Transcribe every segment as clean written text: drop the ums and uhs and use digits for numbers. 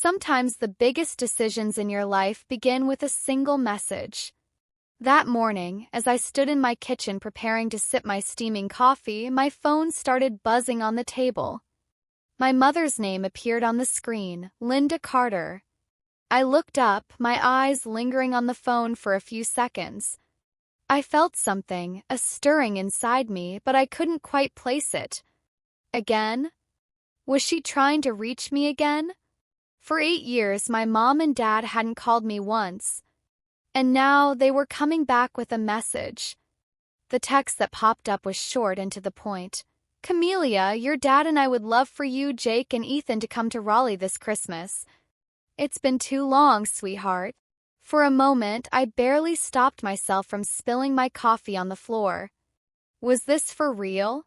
Sometimes the biggest decisions in your life begin with a single message. That morning, as I stood in my kitchen preparing to sip my steaming coffee, my phone started buzzing on the table. My mother's name appeared on the screen, Linda Carter. I looked up, my eyes lingering on the phone for a few seconds. I felt something, a stirring inside me, but I couldn't quite place it. Again? Was she trying to reach me again? For 8 years, my mom and dad hadn't called me once. And now they were coming back with a message. The text that popped up was short and to the point. Camelia, your dad and I would love for you, Jake, and Ethan to come to Raleigh this Christmas. It's been too long, sweetheart. For a moment, I barely stopped myself from spilling my coffee on the floor. Was this for real?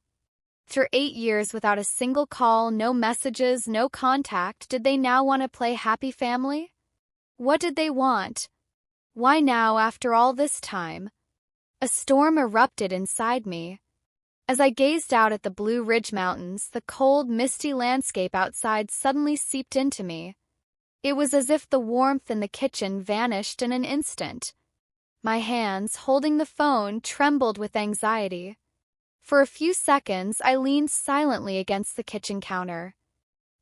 After 8 years without a single call, no messages, no contact, did they now want to play happy family? What did they want? Why now, after all this time? A storm erupted inside me. As I gazed out at the Blue Ridge Mountains, the cold, misty landscape outside suddenly seeped into me. It was as if the warmth in the kitchen vanished in an instant. My hands, holding the phone, trembled with anxiety. For a few seconds, I leaned silently against the kitchen counter.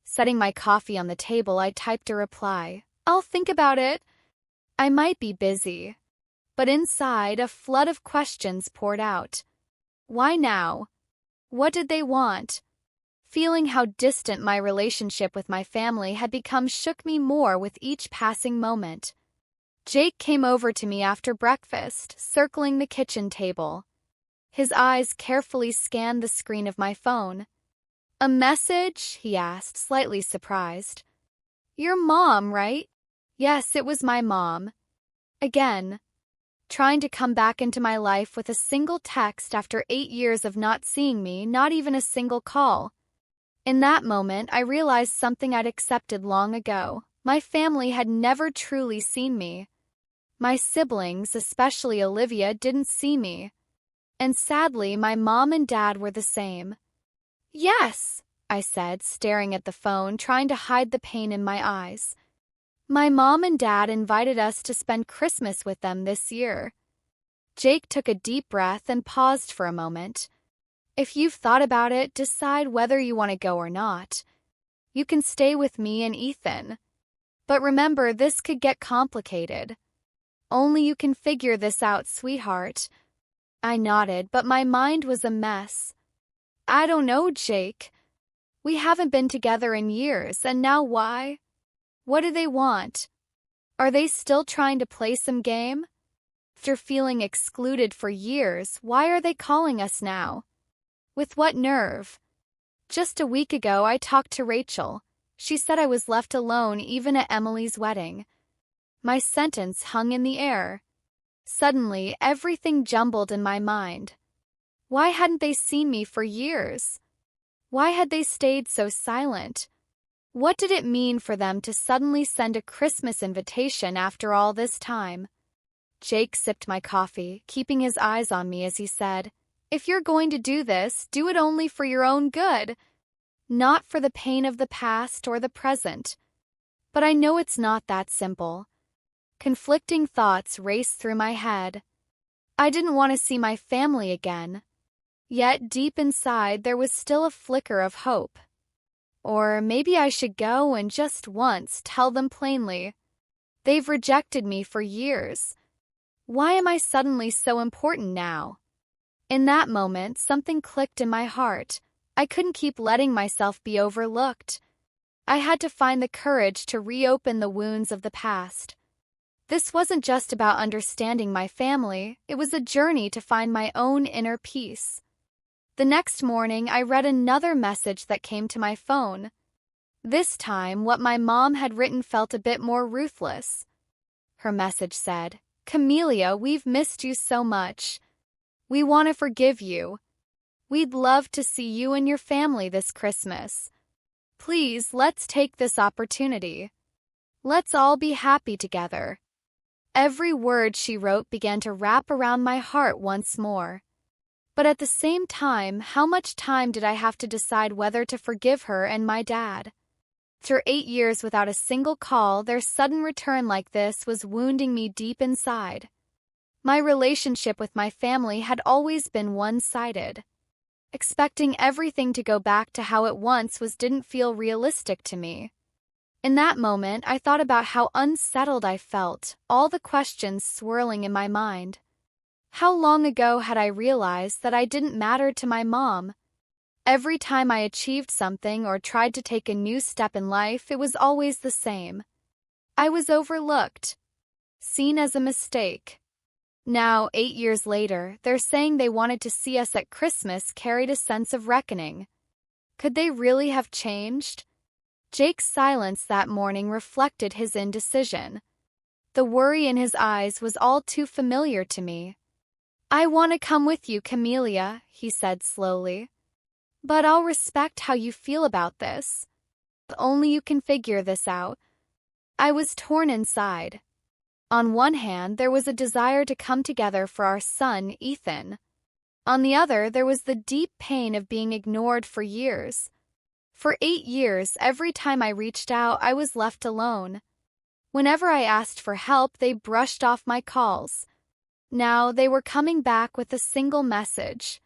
Setting my coffee on the table, I typed a reply. I'll think about it. I might be busy. But inside, a flood of questions poured out. Why now? What did they want? Feeling how distant my relationship with my family had become shook me more with each passing moment. Jake came over to me after breakfast, circling the kitchen table. His eyes carefully scanned the screen of my phone. A message? He asked, slightly surprised. Your mom, right? Yes, it was my mom. Again. Trying to come back into my life with a single text after 8 years of not seeing me, not even a single call. In that moment, I realized something I'd accepted long ago. My family had never truly seen me. My siblings, especially Olivia, didn't see me. And sadly, my mom and dad were the same. Yes, I said, staring at the phone, trying to hide the pain in my eyes. My mom and dad invited us to spend Christmas with them this year. Jake took a deep breath and paused for a moment. If you've thought about it, decide whether you want to go or not. You can stay with me and Ethan. But remember, this could get complicated. Only you can figure this out, sweetheart. I nodded, but my mind was a mess. I don't know, Jake. We haven't been together in years, and now why? What do they want? Are they still trying to play some game? After feeling excluded for years, why are they calling us now? With what nerve? Just a week ago, I talked to Rachel. She said I was left alone even at Emily's wedding. My sentence hung in the air. Suddenly, everything jumbled in my mind. Why hadn't they seen me for years? Why had they stayed so silent? What did it mean for them to suddenly send a Christmas invitation after all this time? Jake sipped my coffee, keeping his eyes on me as he said, If you're going to do this, do it only for your own good, not for the pain of the past or the present. But I know it's not that simple. Conflicting thoughts raced through my head. I didn't want to see my family again. Yet deep inside there was still a flicker of hope. Or maybe I should go and just once tell them plainly. They've rejected me for years. Why am I suddenly so important now? In that moment, something clicked in my heart. I couldn't keep letting myself be overlooked. I had to find the courage to reopen the wounds of the past. This wasn't just about understanding my family, it was a journey to find my own inner peace. The next morning, I read another message that came to my phone. This time, what my mom had written felt a bit more ruthless. Her message said, Camelia, we've missed you so much. We want to forgive you. We'd love to see you and your family this Christmas. Please, let's take this opportunity. Let's all be happy together. Every word she wrote began to wrap around my heart once more. But at the same time, how much time did I have to decide whether to forgive her and my dad? After 8 years without a single call, their sudden return like this was wounding me deep inside. My relationship with my family had always been one-sided. Expecting everything to go back to how it once was didn't feel realistic to me. In that moment, I thought about how unsettled I felt, all the questions swirling in my mind. How long ago had I realized that I didn't matter to my mom? Every time I achieved something or tried to take a new step in life, it was always the same. I was overlooked, seen as a mistake. Now, 8 years later, they're saying they wanted to see us at Christmas carried a sense of reckoning. Could they really have changed? Jake's silence that morning reflected his indecision. The worry in his eyes was all too familiar to me. "I want to come with you, Camelia," he said slowly. "But I'll respect how you feel about this. Only you can figure this out." I was torn inside. On one hand, there was a desire to come together for our son, Ethan. On the other, there was the deep pain of being ignored for years. For 8 years, every time I reached out, I was left alone. Whenever I asked for help, they brushed off my calls. Now, they were coming back with a single message.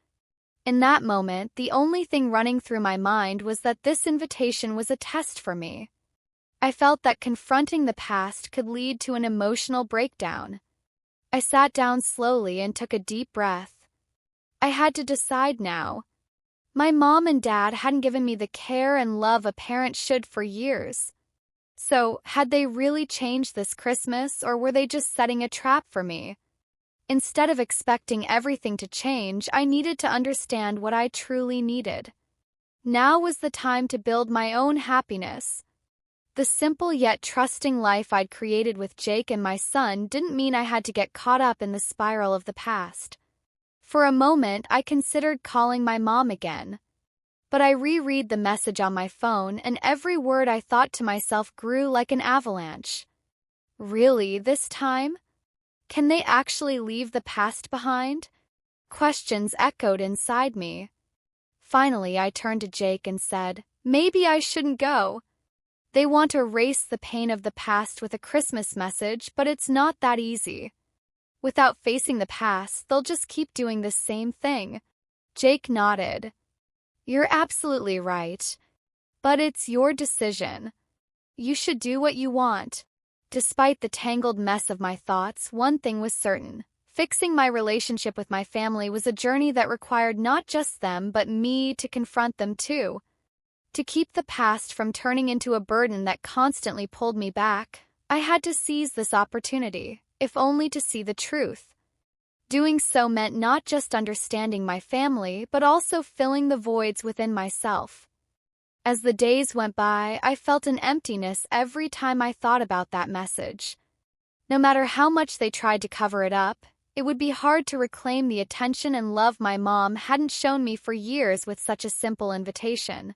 In that moment, the only thing running through my mind was that this invitation was a test for me. I felt that confronting the past could lead to an emotional breakdown. I sat down slowly and took a deep breath. I had to decide now. My mom and dad hadn't given me the care and love a parent should for years. So, had they really changed this Christmas, or were they just setting a trap for me? Instead of expecting everything to change, I needed to understand what I truly needed. Now was the time to build my own happiness. The simple yet trusting life I'd created with Jake and my son didn't mean I had to get caught up in the spiral of the past. For a moment, I considered calling my mom again. But I reread the message on my phone, and every word I thought to myself grew like an avalanche. Really, this time? Can they actually leave the past behind? Questions echoed inside me. Finally, I turned to Jake and said, "Maybe I shouldn't go." They want to erase the pain of the past with a Christmas message, but it's not that easy. Without facing the past, they'll just keep doing the same thing. Jake nodded. "You're absolutely right. But it's your decision. You should do what you want." Despite the tangled mess of my thoughts, one thing was certain. Fixing my relationship with my family was a journey that required not just them but me to confront them too. To keep the past from turning into a burden that constantly pulled me back, I had to seize this opportunity, if only to see the truth. Doing so meant not just understanding my family, but also filling the voids within myself. As the days went by, I felt an emptiness every time I thought about that message. No matter how much they tried to cover it up, it would be hard to reclaim the attention and love my mom hadn't shown me for years with such a simple invitation.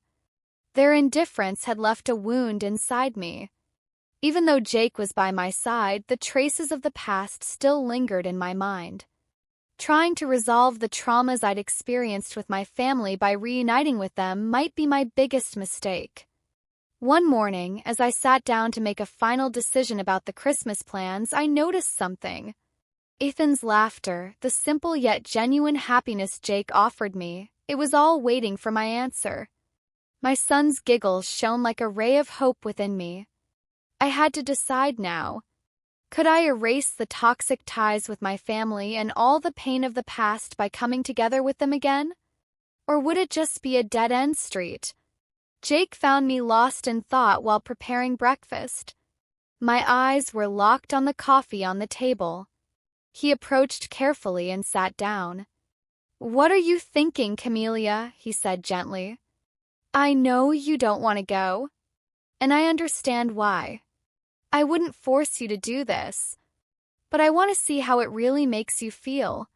Their indifference had left a wound inside me. Even though Jake was by my side, the traces of the past still lingered in my mind. Trying to resolve the traumas I'd experienced with my family by reuniting with them might be my biggest mistake. One morning, as I sat down to make a final decision about the Christmas plans, I noticed something. Ethan's laughter, the simple yet genuine happiness Jake offered me, it was all waiting for my answer. My son's giggles shone like a ray of hope within me. I had to decide now. Could I erase the toxic ties with my family and all the pain of the past by coming together with them again? Or would it just be a dead-end street? Jake found me lost in thought while preparing breakfast. My eyes were locked on the coffee on the table. He approached carefully and sat down. "What are you thinking, Camelia?" he said gently. "I know you don't want to go, and I understand why. I wouldn't force you to do this, but I want to see how it really makes you feel."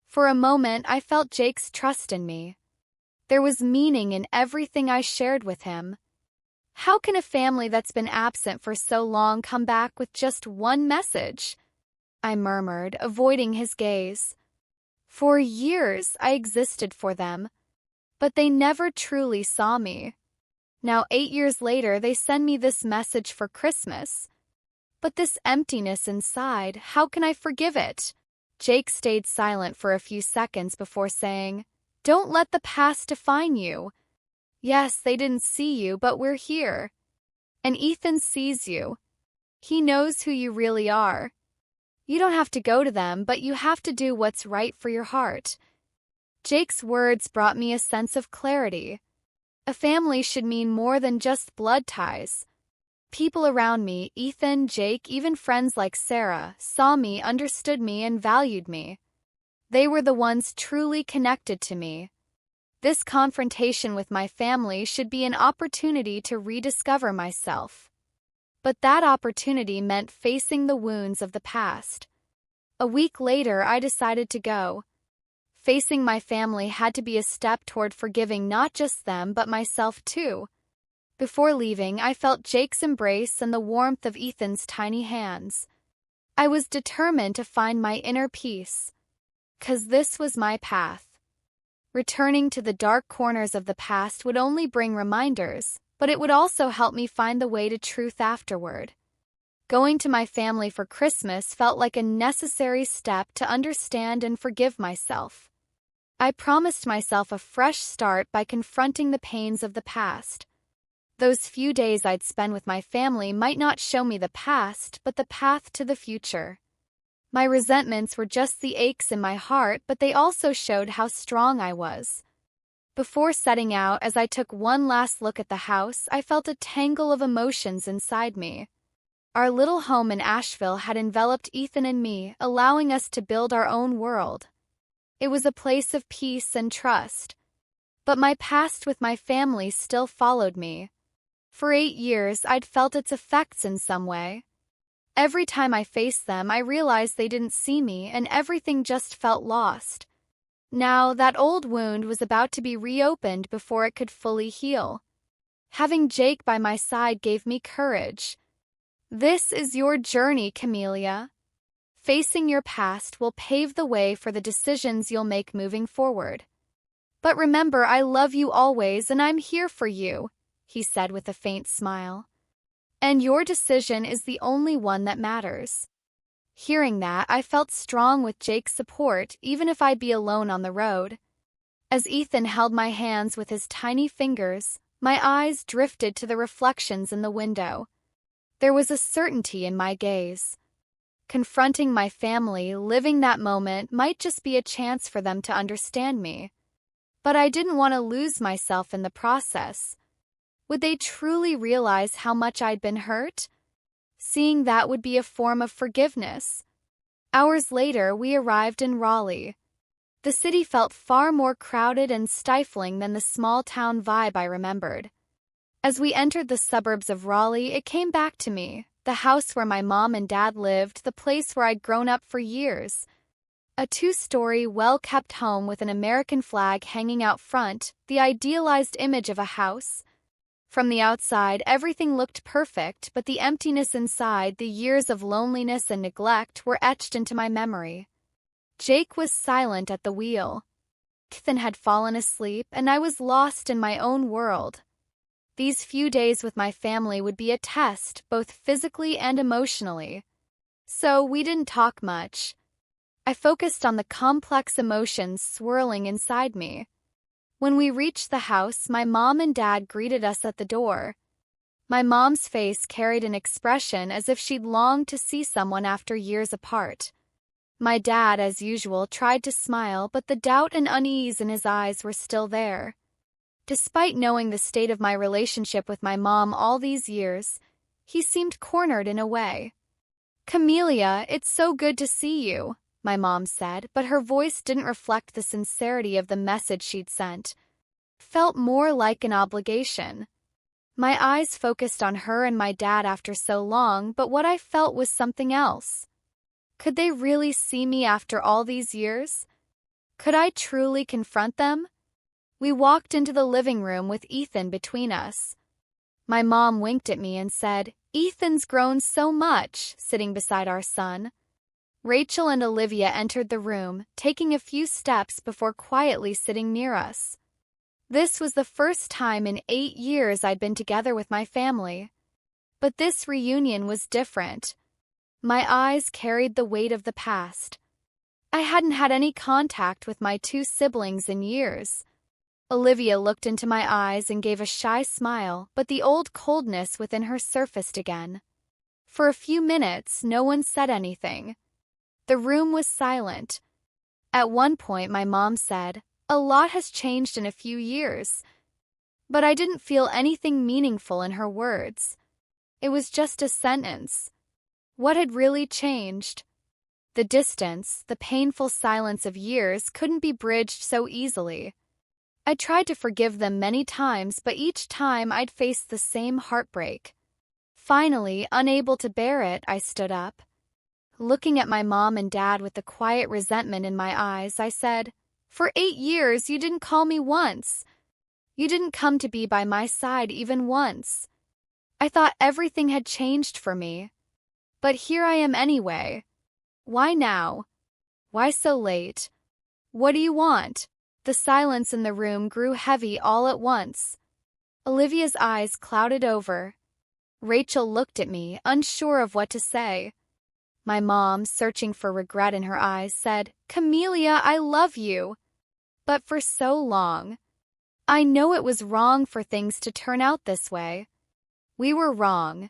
For a moment, I felt Jake's trust in me. There was meaning in everything I shared with him. How can a family that's been absent for so long come back with just one message? I murmured, avoiding his gaze. For years, I existed for them, but they never truly saw me. Now 8 years later, they send me this message for Christmas. But this emptiness inside, how can I forgive it? Jake stayed silent for a few seconds before saying, "Don't let the past define you. Yes, they didn't see you, but we're here. And Ethan sees you. He knows who you really are. You don't have to go to them, but you have to do what's right for your heart." Jake's words brought me a sense of clarity. A family should mean more than just blood ties. People around me, Ethan, Jake, even friends like Sarah, saw me, understood me, and valued me. They were the ones truly connected to me. This confrontation with my family should be an opportunity to rediscover myself. But that opportunity meant facing the wounds of the past. A week later, I decided to go. Facing my family had to be a step toward forgiving not just them but myself too. Before leaving, I felt Jake's embrace and the warmth of Ethan's tiny hands. I was determined to find my inner peace. 'Cause this was my path. Returning to the dark corners of the past would only bring reminders, but it would also help me find the way to truth afterward. Going to my family for Christmas felt like a necessary step to understand and forgive myself. I promised myself a fresh start by confronting the pains of the past. Those few days I'd spend with my family might not show me the past, but the path to the future. My resentments were just the aches in my heart, but they also showed how strong I was. Before setting out, as I took one last look at the house, I felt a tangle of emotions inside me. Our little home in Asheville had enveloped Ethan and me, allowing us to build our own world. It was a place of peace and trust. But my past with my family still followed me. For 8 years, I'd felt its effects in some way. Every time I faced them, I realized they didn't see me, and everything just felt lost. Now, that old wound was about to be reopened before it could fully heal. Having Jake by my side gave me courage. This is your journey, Camelia. Facing your past will pave the way for the decisions you'll make moving forward. But remember, I love you always, and I'm here for you, he said with a faint smile. And your decision is the only one that matters. Hearing that, I felt strong with Jake's support, even if I'd be alone on the road. As Ethan held my hands with his tiny fingers, my eyes drifted to the reflections in the window. There was a certainty in my gaze. Confronting my family, living that moment, might just be a chance for them to understand me. But I didn't want to lose myself in the process. Would they truly realize how much I'd been hurt? Seeing that would be a form of forgiveness. Hours later, we arrived in Raleigh. The city felt far more crowded and stifling than the small-town vibe I remembered. As we entered the suburbs of Raleigh, it came back to me. The house where my mom and dad lived, the place where I'd grown up for years. A 2-story, well-kept home with an American flag hanging out front, the idealized image of a house. From the outside, everything looked perfect, but the emptiness inside, the years of loneliness and neglect, were etched into my memory. Jake was silent at the wheel. Ethan had fallen asleep, and I was lost in my own world. These few days with my family would be a test, both physically and emotionally. So we didn't talk much. I focused on the complex emotions swirling inside me. When we reached the house, my mom and dad greeted us at the door. My mom's face carried an expression as if she'd longed to see someone after years apart. My dad, as usual, tried to smile, but the doubt and unease in his eyes were still there. Despite knowing the state of my relationship with my mom all these years, he seemed cornered in a way. "Camelia, it's so good to see you," my mom said, but her voice didn't reflect the sincerity of the message she'd sent. It felt more like an obligation. My eyes focused on her and my dad after so long, but what I felt was something else. Could they really see me after all these years? Could I truly confront them? We walked into the living room with Ethan between us. My mom winked at me and said, "Ethan's grown so much," sitting beside our son. Rachel and Olivia entered the room, taking a few steps before quietly sitting near us. This was the first time in 8 years I'd been together with my family. But this reunion was different. My eyes carried the weight of the past. I hadn't had any contact with my two siblings in years. Olivia looked into my eyes and gave a shy smile, but the old coldness within her surfaced again. For a few minutes, no one said anything. The room was silent. At one point, my mom said, "A lot has changed in a few years." But I didn't feel anything meaningful in her words. It was just a sentence. What had really changed? The distance, the painful silence of years couldn't be bridged so easily. I tried to forgive them many times, but each time I'd face the same heartbreak. Finally, unable to bear it, I stood up. Looking at my mom and dad with the quiet resentment in my eyes, I said, "For 8 years, you didn't call me once. You didn't come to be by my side even once. I thought everything had changed for me. But here I am anyway. Why now? Why so late? What do you want?" The silence in the room grew heavy all at once. Olivia's eyes clouded over. Rachel looked at me, unsure of what to say. My mom, searching for regret in her eyes, said, "Camelia, I love you." But for so long. I know it was wrong for things to turn out this way. We were wrong.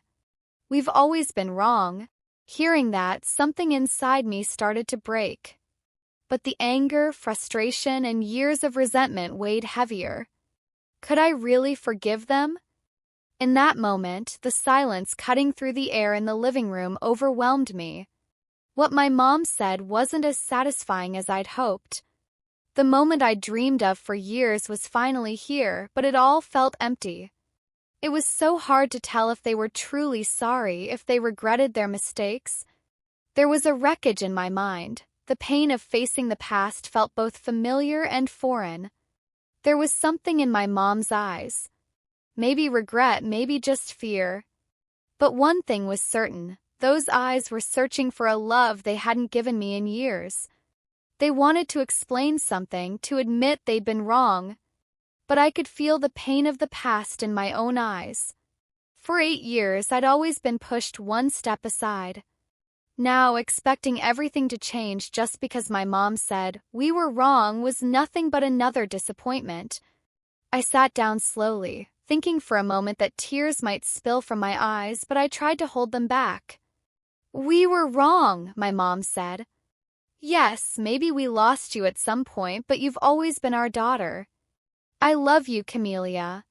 We've always been wrong. Hearing that, something inside me started to break. But the anger, frustration, and years of resentment weighed heavier. Could I really forgive them? In that moment, the silence cutting through the air in the living room overwhelmed me. What my mom said wasn't as satisfying as I'd hoped. The moment I'd dreamed of for years was finally here, but it all felt empty. It was so hard to tell if they were truly sorry, if they regretted their mistakes. There was a wreckage in my mind. The pain of facing the past felt both familiar and foreign. There was something in my mom's eyes. Maybe regret, maybe just fear. But one thing was certain. Those eyes were searching for a love they hadn't given me in years. They wanted to explain something, to admit they'd been wrong. But I could feel the pain of the past in my own eyes. For 8 years, I'd always been pushed one step aside. Now, expecting everything to change just because my mom said we were wrong was nothing but another disappointment. I sat down slowly, thinking for a moment that tears might spill from my eyes, but I tried to hold them back. "We were wrong," my mom said. "Yes, maybe we lost you at some point, but you've always been our daughter. I love you, Camelia."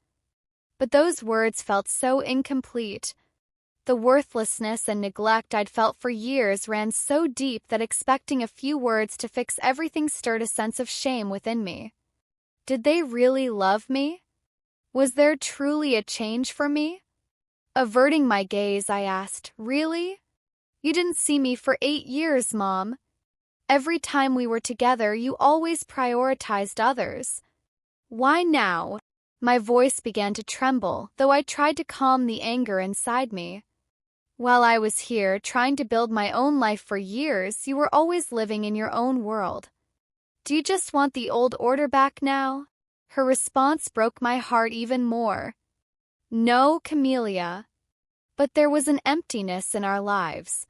But those words felt so incomplete. The worthlessness and neglect I'd felt for years ran so deep that expecting a few words to fix everything stirred a sense of shame within me. Did they really love me? Was there truly a change for me? Averting my gaze, I asked, "Really? You didn't see me for 8 years, Mom. Every time we were together, you always prioritized others. Why now?" My voice began to tremble, though I tried to calm the anger inside me. "While I was here, trying to build my own life for years, you were always living in your own world. Do you just want the old order back now?" Her response broke my heart even more. "No, Camelia." But there was an emptiness in our lives.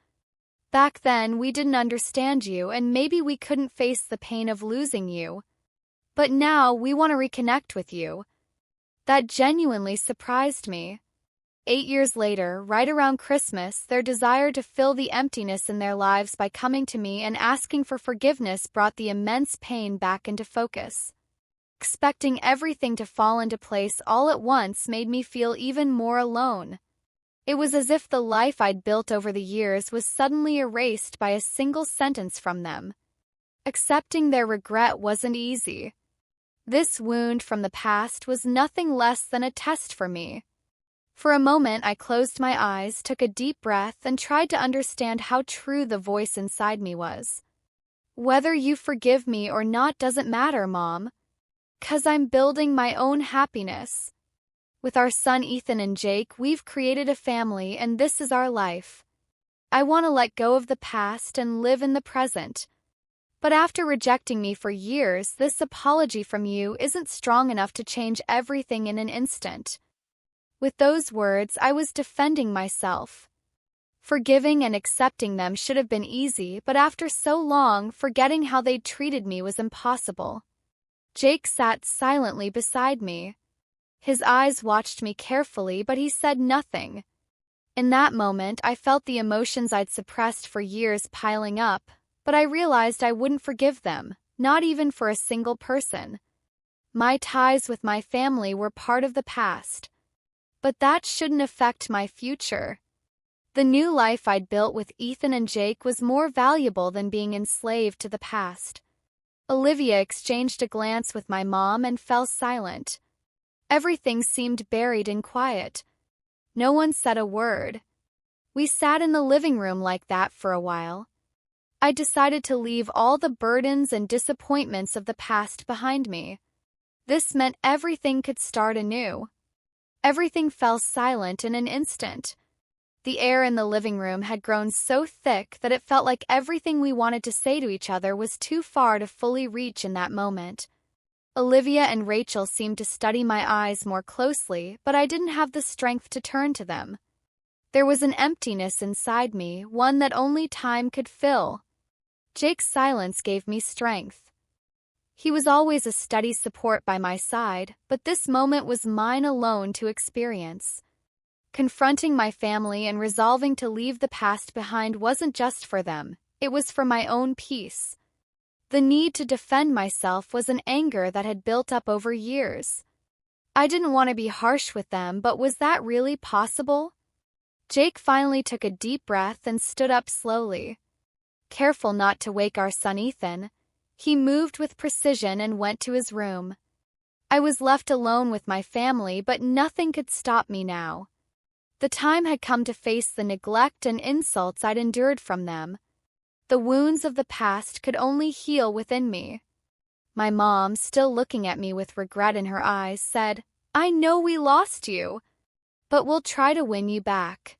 Back then, we didn't understand you, and maybe we couldn't face the pain of losing you. But now, we want to reconnect with you. That genuinely surprised me. 8 years later, right around Christmas, their desire to fill the emptiness in their lives by coming to me and asking for forgiveness brought the immense pain back into focus. Expecting everything to fall into place all at once made me feel even more alone. It was as if the life I'd built over the years was suddenly erased by a single sentence from them. Accepting their regret wasn't easy. This wound from the past was nothing less than a test for me. For a moment, I closed my eyes, took a deep breath, and tried to understand how true the voice inside me was. "Whether you forgive me or not doesn't matter, Mom. 'Cause I'm building my own happiness. With our son Ethan and Jake, we've created a family, and this is our life. I want to let go of the past and live in the present. But after rejecting me for years, this apology from you isn't strong enough to change everything in an instant." With those words, I was defending myself. Forgiving and accepting them should have been easy, but after so long, forgetting how they'd treated me was impossible. Jake sat silently beside me. His eyes watched me carefully, but he said nothing. In that moment, I felt the emotions I'd suppressed for years piling up, but I realized I wouldn't forgive them, not even for a single person. My ties with my family were part of the past. But that shouldn't affect my future. The new life I'd built with Ethan and Jake was more valuable than being enslaved to the past. Olivia exchanged a glance with my mom and fell silent. Everything seemed buried in quiet. No one said a word. We sat in the living room like that for a while. I decided to leave all the burdens and disappointments of the past behind me. This meant everything could start anew. Everything fell silent in an instant. The air in the living room had grown so thick that it felt like everything we wanted to say to each other was too far to fully reach in that moment. Olivia and Rachel seemed to study my eyes more closely, but I didn't have the strength to turn to them. There was an emptiness inside me, one that only time could fill. Jake's silence gave me strength. He was always a steady support by my side, but this moment was mine alone to experience. Confronting my family and resolving to leave the past behind wasn't just for them, it was for my own peace. The need to defend myself was an anger that had built up over years. I didn't want to be harsh with them, but was that really possible? Jake finally took a deep breath and stood up slowly. Careful not to wake our son Ethan, he moved with precision and went to his room. I was left alone with my family, but nothing could stop me now. The time had come to face the neglect and insults I'd endured from them. The wounds of the past could only heal within me. My mom, still looking at me with regret in her eyes, said, "I know we lost you, but we'll try to win you back.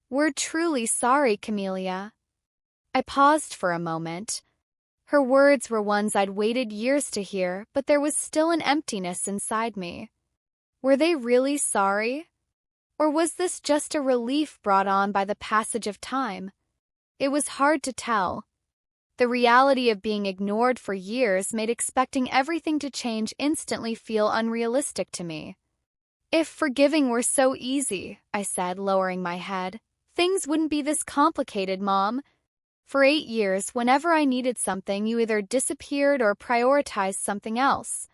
We're truly sorry, Camelia." I paused for a moment. Her words were ones I'd waited years to hear, but there was still an emptiness inside me. Were they really sorry? Or was this just a relief brought on by the passage of time? It was hard to tell. The reality of being ignored for years made expecting everything to change instantly feel unrealistic to me. "If forgiving were so easy," I said, lowering my head, "things wouldn't be this complicated, Mom. For 8 years, whenever I needed something, you either disappeared or prioritized something else.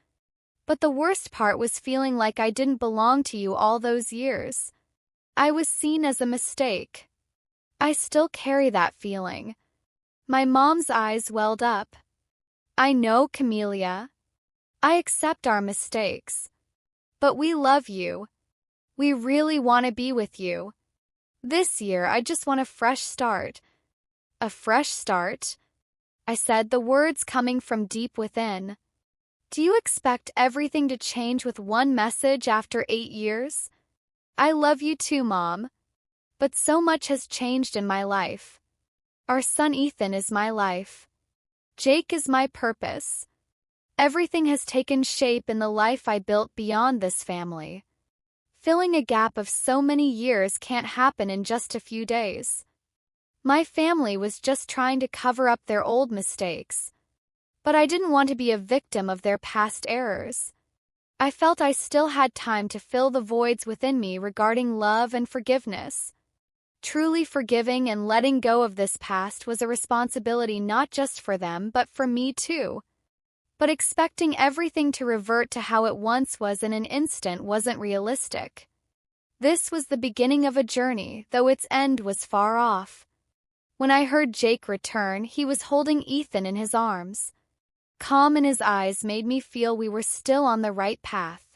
But the worst part was feeling like I didn't belong to you all those years. I was seen as a mistake. I still carry that feeling." My mom's eyes welled up. "I know, Camelia. I accept our mistakes. But we love you. We really want to be with you. This year, I just want a fresh start." "A fresh start?" I said, the words coming from deep within. "Do you expect everything to change with one message after 8 years? I love you too, Mom. But so much has changed in my life. Our son Ethan is my life. Jake is my purpose. Everything has taken shape in the life I built beyond this family. Filling a gap of so many years can't happen in just a few days. My family was just trying to cover up their old mistakes. But I didn't want to be a victim of their past errors. I felt I still had time to fill the voids within me regarding love and forgiveness. Truly forgiving and letting go of this past was a responsibility not just for them, but for me too. But expecting everything to revert to how it once was in an instant wasn't realistic. This was the beginning of a journey, though its end was far off. When I heard Jake return, he was holding Ethan in his arms. Calm in his eyes made me feel we were still on the right path.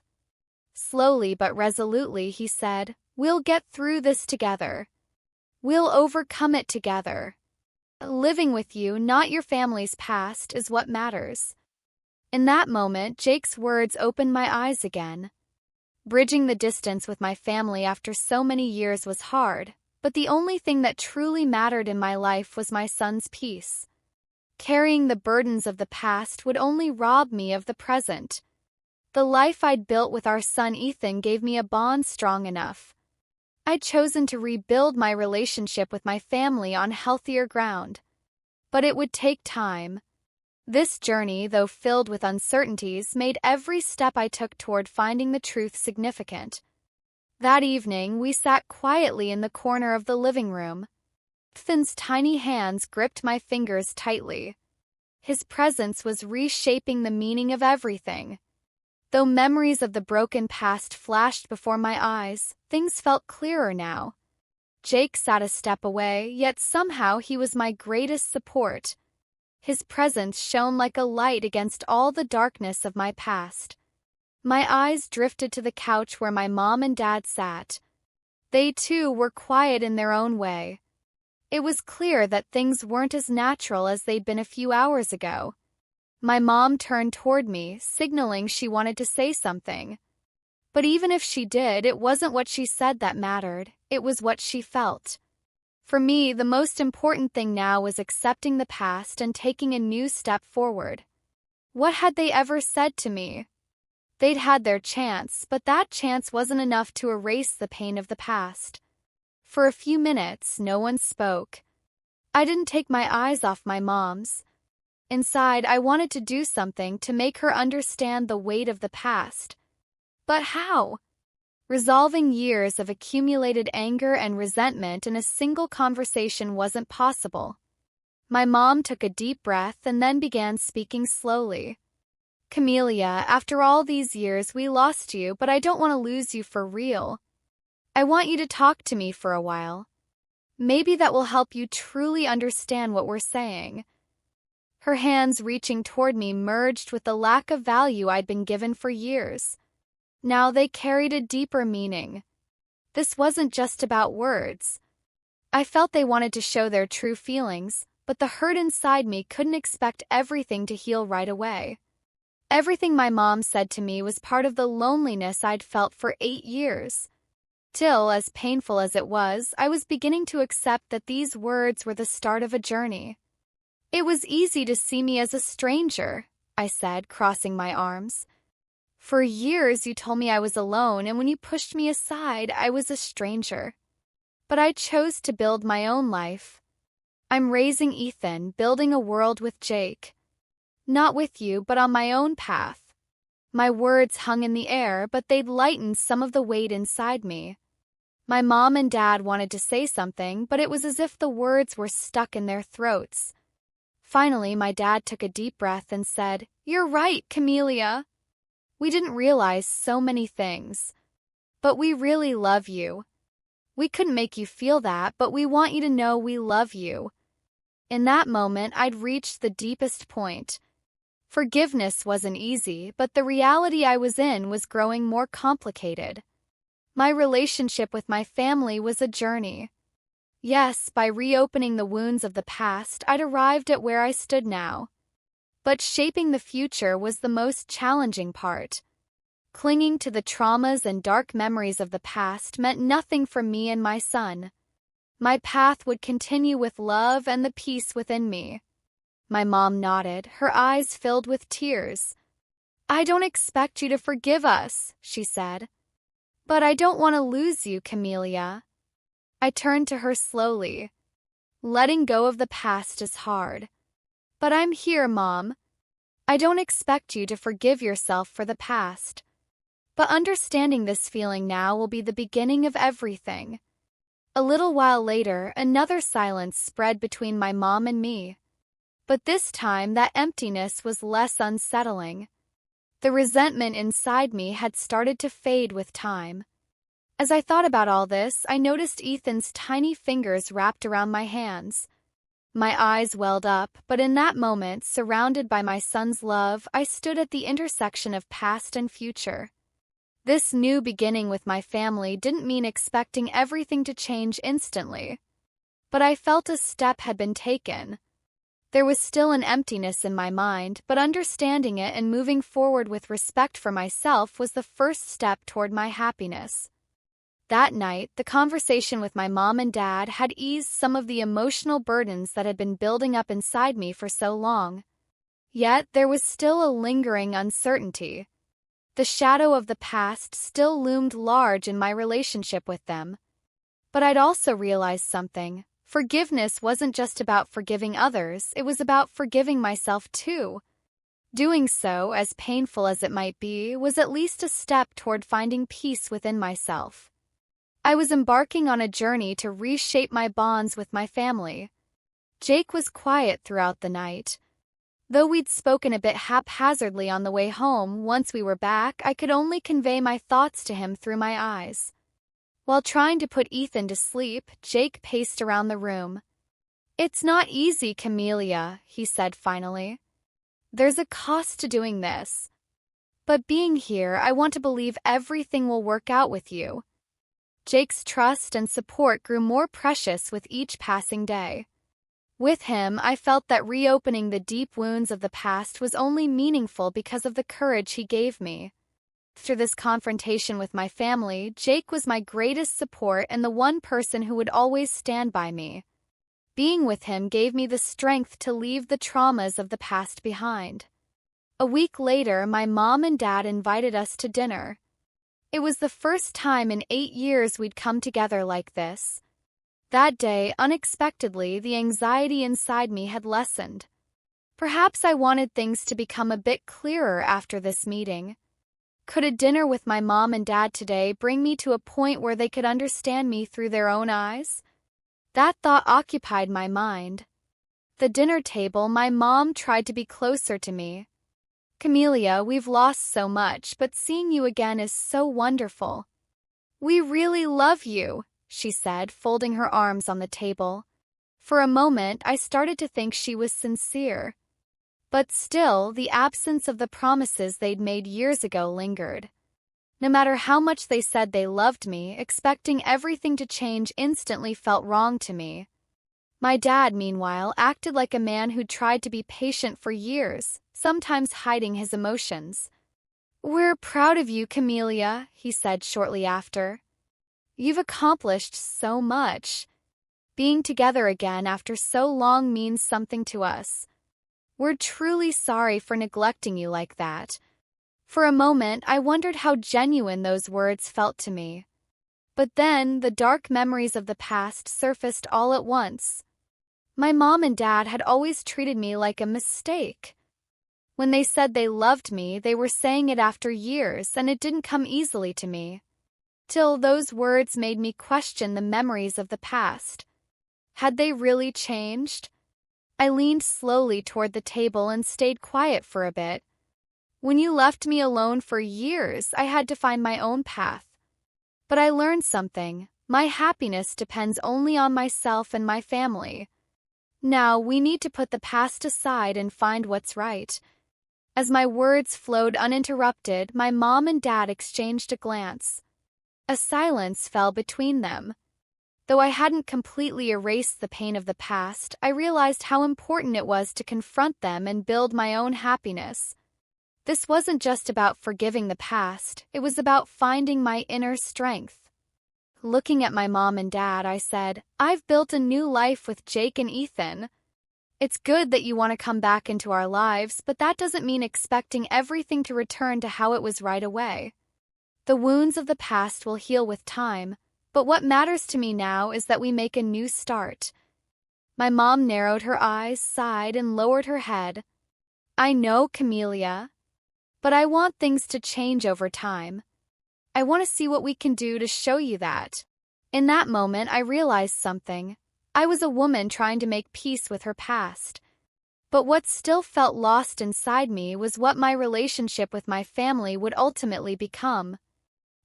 Slowly but resolutely, he said, "We'll get through this together. We'll overcome it together. Living with you, not your family's past, is what matters." In that moment, Jake's words opened my eyes again. Bridging the distance with my family after so many years was hard, but the only thing that truly mattered in my life was my son's peace. Carrying the burdens of the past would only rob me of the present. The life I'd built with our son Ethan gave me a bond strong enough. I'd chosen to rebuild my relationship with my family on healthier ground. But it would take time. This journey, though filled with uncertainties, made every step I took toward finding the truth significant. That evening, we sat quietly in the corner of the living room. Ethan's tiny hands gripped my fingers tightly. His presence was reshaping the meaning of everything. Though memories of the broken past flashed before my eyes, things felt clearer now. Jake sat a step away, yet somehow he was my greatest support. His presence shone like a light against all the darkness of my past. My eyes drifted to the couch where my mom and dad sat. They, too, were quiet in their own way. It was clear that things weren't as natural as they'd been a few hours ago. My mom turned toward me, signaling she wanted to say something. But even if she did, it wasn't what she said that mattered, it was what she felt. For me, the most important thing now was accepting the past and taking a new step forward. What had they ever said to me? They'd had their chance, but that chance wasn't enough to erase the pain of the past. For a few minutes, no one spoke. I didn't take my eyes off my mom's. Inside, I wanted to do something to make her understand the weight of the past. But how? Resolving years of accumulated anger and resentment in a single conversation wasn't possible. My mom took a deep breath and then began speaking slowly. Camelia, after all these years, we lost you, but I don't want to lose you for real. I want you to talk to me for a while. Maybe that will help you truly understand what we're saying. Her hands reaching toward me merged with the lack of value I'd been given for years. Now they carried a deeper meaning. This wasn't just about words. I felt they wanted to show their true feelings, but the hurt inside me couldn't expect everything to heal right away. Everything my mom said to me was part of the loneliness I'd felt for 8 years. Till, as painful as it was, I was beginning to accept that these words were the start of a journey. It was easy to see me as a stranger, I said, crossing my arms. For years you told me I was alone, and when you pushed me aside, I was a stranger. But I chose to build my own life. I'm raising Ethan, building a world with Jake. Not with you, but on my own path. My words hung in the air, but they'd lightened some of the weight inside me. My mom and dad wanted to say something, but it was as if the words were stuck in their throats. Finally, my dad took a deep breath and said, "You're right, Camelia. We didn't realize so many things. But we really love you. We couldn't make you feel that, but we want you to know we love you." In that moment, I'd reached the deepest point. Forgiveness wasn't easy, but the reality I was in was growing more complicated. My relationship with my family was a journey. Yes, by reopening the wounds of the past, I'd arrived at where I stood now. But shaping the future was the most challenging part. Clinging to the traumas and dark memories of the past meant nothing for me and my son. My path would continue with love and the peace within me. My mom nodded, her eyes filled with tears. "I don't expect you to forgive us," she said. "But I don't want to lose you, Camelia." I turned to her slowly. "Letting go of the past is hard. But I'm here, Mom. I don't expect you to forgive yourself for the past. But understanding this feeling now will be the beginning of everything." A little while later, another silence spread between my mom and me. But this time, that emptiness was less unsettling. The resentment inside me had started to fade with time. As I thought about all this, I noticed Ethan's tiny fingers wrapped around my hands. My eyes welled up, but in that moment, surrounded by my son's love, I stood at the intersection of past and future. This new beginning with my family didn't mean expecting everything to change instantly. But I felt a step had been taken. There was still an emptiness in my mind, but understanding it and moving forward with respect for myself was the first step toward my happiness. That night, the conversation with my mom and dad had eased some of the emotional burdens that had been building up inside me for so long. Yet, there was still a lingering uncertainty. The shadow of the past still loomed large in my relationship with them. But I'd also realized something. Forgiveness wasn't just about forgiving others, it was about forgiving myself too. Doing so, as painful as it might be, was at least a step toward finding peace within myself. I was embarking on a journey to reshape my bonds with my family. Jake was quiet throughout the night. Though we'd spoken a bit haphazardly on the way home, once we were back, I could only convey my thoughts to him through my eyes. While trying to put Ethan to sleep, Jake paced around the room. "It's not easy, Camelia," he said finally. "There's a cost to doing this. But being here, I want to believe everything will work out with you." Jake's trust and support grew more precious with each passing day. With him, I felt that reopening the deep wounds of the past was only meaningful because of the courage he gave me. Through this confrontation with my family, Jake was my greatest support and the one person who would always stand by me. Being with him gave me the strength to leave the traumas of the past behind. A week later, my mom and dad invited us to dinner. It was the first time in 8 years we'd come together like this. That day, unexpectedly, the anxiety inside me had lessened. Perhaps I wanted things to become a bit clearer after this meeting. Could a dinner with my mom and dad today bring me to a point where they could understand me through their own eyes? That thought occupied my mind. The dinner table, my mom tried to be closer to me. "Camelia, we've lost so much, but seeing you again is so wonderful." "We really love you," she said, folding her arms on the table. For a moment, I started to think she was sincere. But still, the absence of the promises they'd made years ago lingered. No matter how much they said they loved me, expecting everything to change instantly felt wrong to me. My dad, meanwhile, acted like a man who'd tried to be patient for years, sometimes hiding his emotions. "We're proud of you, Camelia," he said shortly after. "You've accomplished so much. Being together again after so long means something to us. We're truly sorry for neglecting you like that." For a moment, I wondered how genuine those words felt to me. But then, the dark memories of the past surfaced all at once. My mom and dad had always treated me like a mistake. When they said they loved me, they were saying it after years, and it didn't come easily to me. Till those words made me question the memories of the past. Had they really changed? I leaned slowly toward the table and stayed quiet for a bit. When you left me alone for years, I had to find my own path. But I learned something. My happiness depends only on myself and my family. Now, we need to put the past aside and find what's right. As my words flowed uninterrupted, my mom and dad exchanged a glance. A silence fell between them. Though I hadn't completely erased the pain of the past, I realized how important it was to confront them and build my own happiness. This wasn't just about forgiving the past, it was about finding my inner strength. Looking at my mom and dad, I said, "I've built a new life with Jake and Ethan. It's good that you want to come back into our lives, but that doesn't mean expecting everything to return to how it was right away. The wounds of the past will heal with time. But what matters to me now is that we make a new start." My mom narrowed her eyes, sighed, and lowered her head. "I know, Camelia. But I want things to change over time. I want to see what we can do to show you that." In that moment, I realized something. I was a woman trying to make peace with her past. But what still felt lost inside me was what my relationship with my family would ultimately become.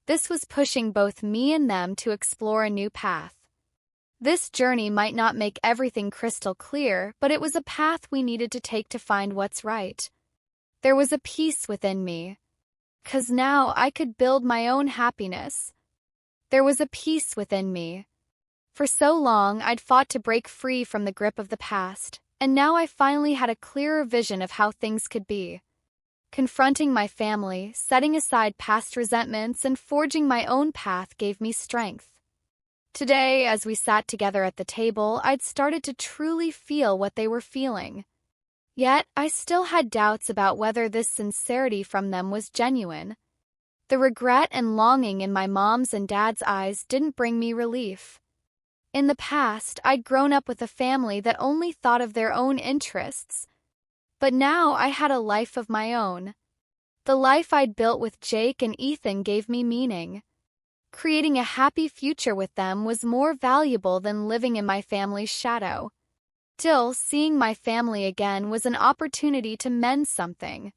This was pushing both me and them to explore a new path. This journey might not make everything crystal clear, but it was a path we needed to take to find what's right. There was a peace within me, 'cause now I could build my own happiness. There was a peace within me. For so long, I'd fought to break free from the grip of the past, and now I finally had a clearer vision of how things could be. Confronting my family, setting aside past resentments, and forging my own path gave me strength. Today, as we sat together at the table, I'd started to truly feel what they were feeling. Yet, I still had doubts about whether this sincerity from them was genuine. The regret and longing in my mom's and dad's eyes didn't bring me relief. In the past, I'd grown up with a family that only thought of their own interests. But now I had a life of my own. The life I'd built with Jake and Ethan gave me meaning. Creating a happy future with them was more valuable than living in my family's shadow. Still, seeing my family again was an opportunity to mend something.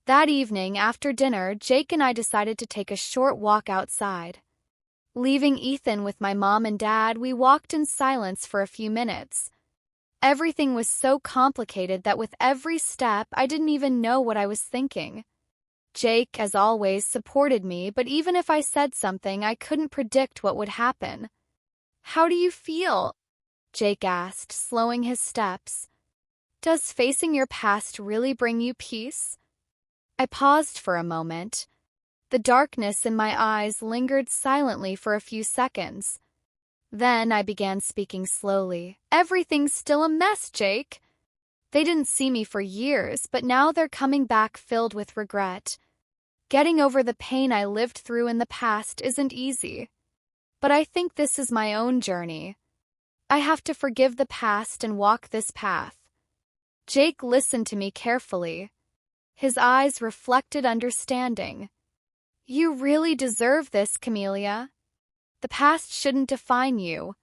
That evening, after dinner, Jake and I decided to take a short walk outside. Leaving Ethan with my mom and dad, we walked in silence for a few minutes. Everything was so complicated that with every step, I didn't even know what I was thinking. Jake, as always, supported me, but even if I said something, I couldn't predict what would happen. "How do you feel?" Jake asked, slowing his steps. "Does facing your past really bring you peace?" I paused for a moment. The darkness in my eyes lingered silently for a few seconds. Then I began speaking slowly. "Everything's still a mess, Jake. They didn't see me for years, but now they're coming back filled with regret. Getting over the pain I lived through in the past isn't easy. But I think this is my own journey. I have to forgive the past and walk this path." Jake listened to me carefully. His eyes reflected understanding. "You really deserve this, Camelia. The past shouldn't define you.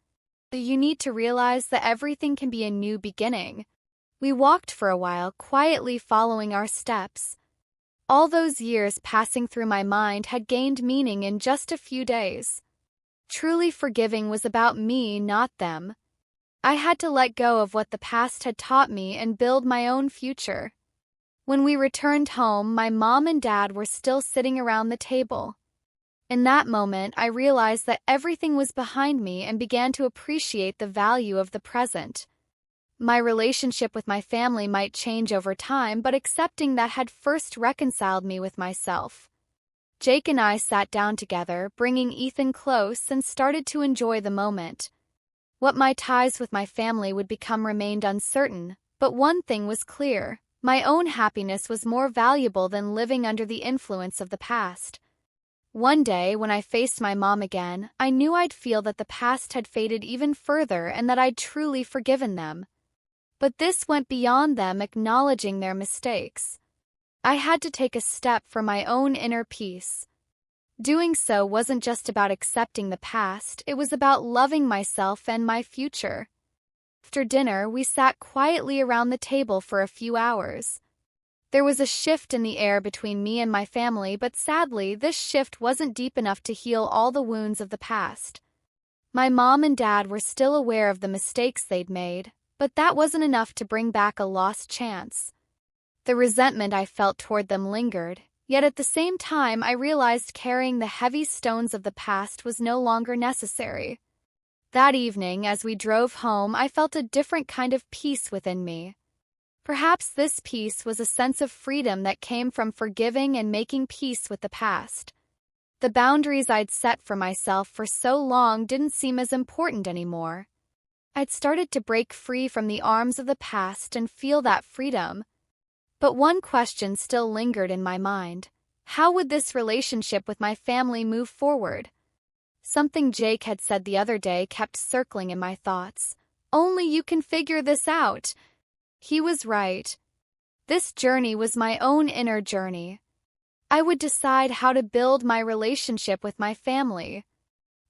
You need to realize that everything can be a new beginning." We walked for a while, quietly following our steps. All those years passing through my mind had gained meaning in just a few days. Truly forgiving was about me, not them. I had to let go of what the past had taught me and build my own future. When we returned home, my mom and dad were still sitting around the table. In that moment, I realized that everything was behind me and began to appreciate the value of the present. My relationship with my family might change over time, but accepting that had first reconciled me with myself. Jake and I sat down together, bringing Ethan close, and started to enjoy the moment. What my ties with my family would become remained uncertain, but one thing was clear: my own happiness was more valuable than living under the influence of the past. One day, when I faced my mom again, I knew I'd feel that the past had faded even further and that I'd truly forgiven them. But this went beyond them acknowledging their mistakes. I had to take a step for my own inner peace. Doing so wasn't just about accepting the past, it was about loving myself and my future. After dinner, we sat quietly around the table for a few hours. There was a shift in the air between me and my family, but sadly, this shift wasn't deep enough to heal all the wounds of the past. My mom and dad were still aware of the mistakes they'd made, but that wasn't enough to bring back a lost chance. The resentment I felt toward them lingered, yet at the same time I realized carrying the heavy stones of the past was no longer necessary. That evening, as we drove home, I felt a different kind of peace within me. Perhaps this peace was a sense of freedom that came from forgiving and making peace with the past. The boundaries I'd set for myself for so long didn't seem as important anymore. I'd started to break free from the arms of the past and feel that freedom. But one question still lingered in my mind. How would this relationship with my family move forward? Something Jake had said the other day kept circling in my thoughts. "Only you can figure this out." He was right. This journey was my own inner journey. I would decide how to build my relationship with my family.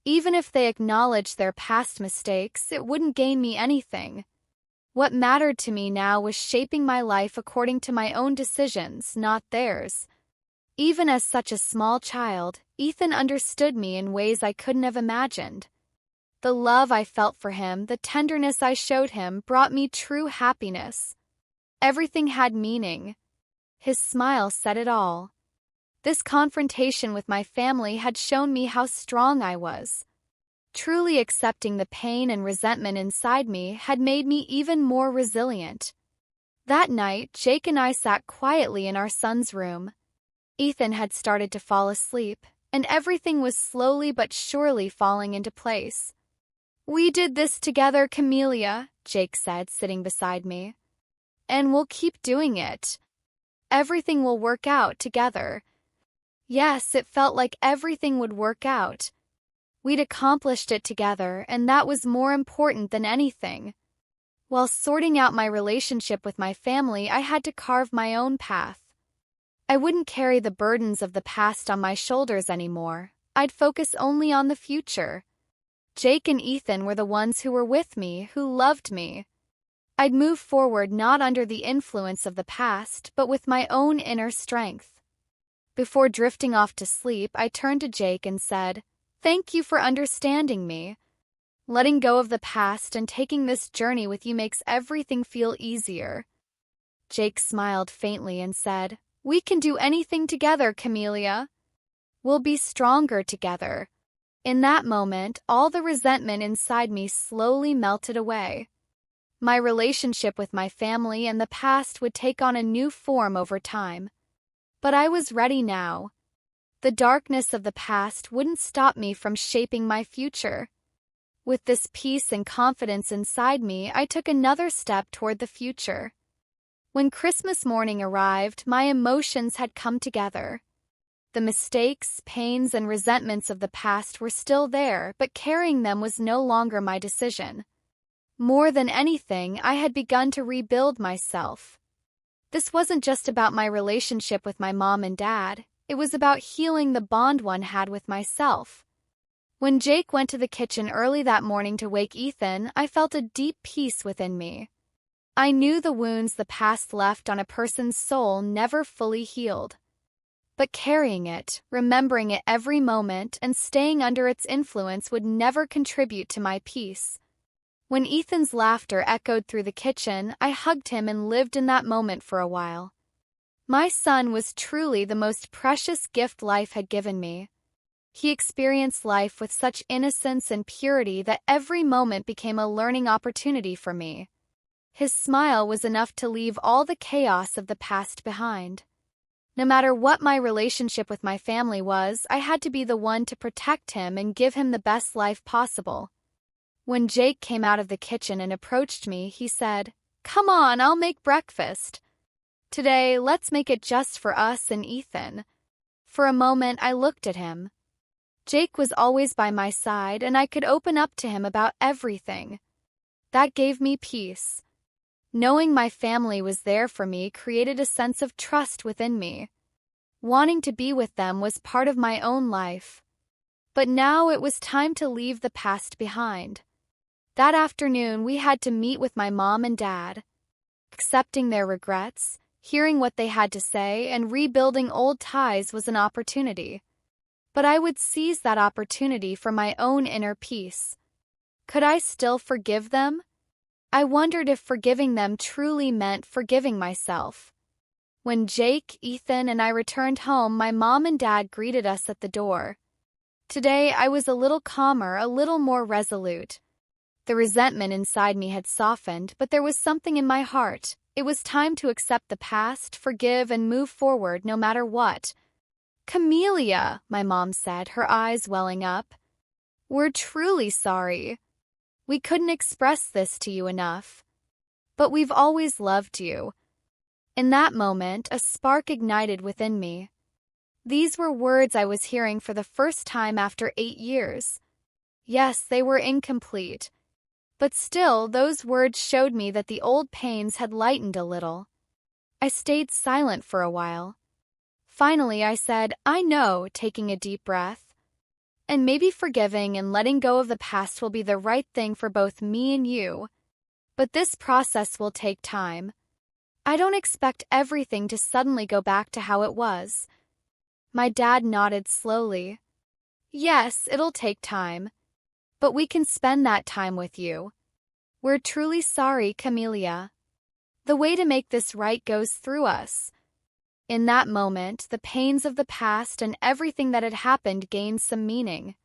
Even if they acknowledged their past mistakes, it wouldn't gain me anything. What mattered to me now was shaping my life according to my own decisions, not theirs. Even as such a small child, Ethan understood me in ways I couldn't have imagined. The love I felt for him, the tenderness I showed him, brought me true happiness. Everything had meaning. His smile said it all. This confrontation with my family had shown me how strong I was. Truly accepting the pain and resentment inside me had made me even more resilient. That night, Jake and I sat quietly in our son's room. Ethan had started to fall asleep, and everything was slowly but surely falling into place. "We did this together, Camelia," Jake said, sitting beside me. "And we'll keep doing it. Everything will work out together." Yes, it felt like everything would work out. We'd accomplished it together, and that was more important than anything. While sorting out my relationship with my family, I had to carve my own path. I wouldn't carry the burdens of the past on my shoulders anymore. I'd focus only on the future. Jake and Ethan were the ones who were with me, who loved me. I'd move forward not under the influence of the past, but with my own inner strength. Before drifting off to sleep, I turned to Jake and said, "Thank you for understanding me. Letting go of the past and taking this journey with you makes everything feel easier." Jake smiled faintly and said, "We can do anything together, Camelia. We'll be stronger together." In that moment, all the resentment inside me slowly melted away. My relationship with my family and the past would take on a new form over time. But I was ready now. The darkness of the past wouldn't stop me from shaping my future. With this peace and confidence inside me, I took another step toward the future. When Christmas morning arrived, my emotions had come together. The mistakes, pains, and resentments of the past were still there, but carrying them was no longer my decision. More than anything, I had begun to rebuild myself. This wasn't just about my relationship with my mom and dad. It was about healing the bond one had with myself. When Jake went to the kitchen early that morning to wake Ethan, I felt a deep peace within me. I knew the wounds the past left on a person's soul never fully healed. But carrying it, remembering it every moment, and staying under its influence would never contribute to my peace. When Ethan's laughter echoed through the kitchen, I hugged him and lived in that moment for a while. My son was truly the most precious gift life had given me. He experienced life with such innocence and purity that every moment became a learning opportunity for me. His smile was enough to leave all the chaos of the past behind. No matter what my relationship with my family was, I had to be the one to protect him and give him the best life possible. When Jake came out of the kitchen and approached me, he said, "Come on, I'll make breakfast. Today, let's make it just for us and Ethan." For a moment, I looked at him. Jake was always by my side, and I could open up to him about everything. That gave me peace. Knowing my family was there for me created a sense of trust within me. Wanting to be with them was part of my own life. But now it was time to leave the past behind. That afternoon, we had to meet with my mom and dad. Accepting their regrets, hearing what they had to say, and rebuilding old ties was an opportunity. But I would seize that opportunity for my own inner peace. Could I still forgive them? I wondered if forgiving them truly meant forgiving myself. When Jake, Ethan, and I returned home, my mom and dad greeted us at the door. Today, I was a little calmer, a little more resolute. The resentment inside me had softened, but there was something in my heart. It was time to accept the past, forgive, and move forward no matter what. "Camelia," my mom said, her eyes welling up. "We're truly sorry. We couldn't express this to you enough. But we've always loved you." In that moment, a spark ignited within me. These were words I was hearing for the first time after 8 years. Yes, they were incomplete. But still, those words showed me that the old pains had lightened a little. I stayed silent for a while. Finally, I said, "I know," taking a deep breath. "And maybe forgiving and letting go of the past will be the right thing for both me and you. But this process will take time. I don't expect everything to suddenly go back to how it was." My dad nodded slowly. "Yes, it'll take time. But we can spend that time with you. We're truly sorry, Camelia. The way to make this right goes through us." In that moment, the pains of the past and everything that had happened gained some meaning.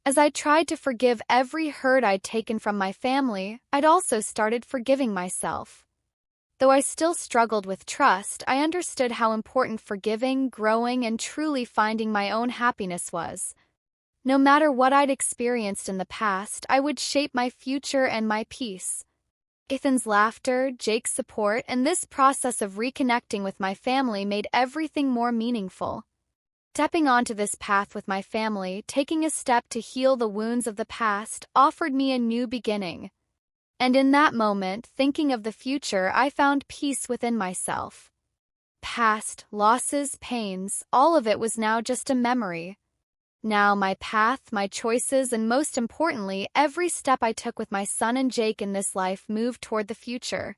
As I tried to forgive every hurt I'd taken from my family, I'd also started forgiving myself. Though I still struggled with trust, I understood how important forgiving, growing, and truly finding my own happiness was. No matter what I'd experienced in the past, I would shape my future and my peace. Ethan's laughter, Jake's support, and this process of reconnecting with my family made everything more meaningful. Stepping onto this path with my family, taking a step to heal the wounds of the past, offered me a new beginning. And in that moment, thinking of the future, I found peace within myself. Past, losses, pains, all of it was now just a memory. Now my path, my choices, and most importantly, every step I took with my son and Jake in this life moved toward the future.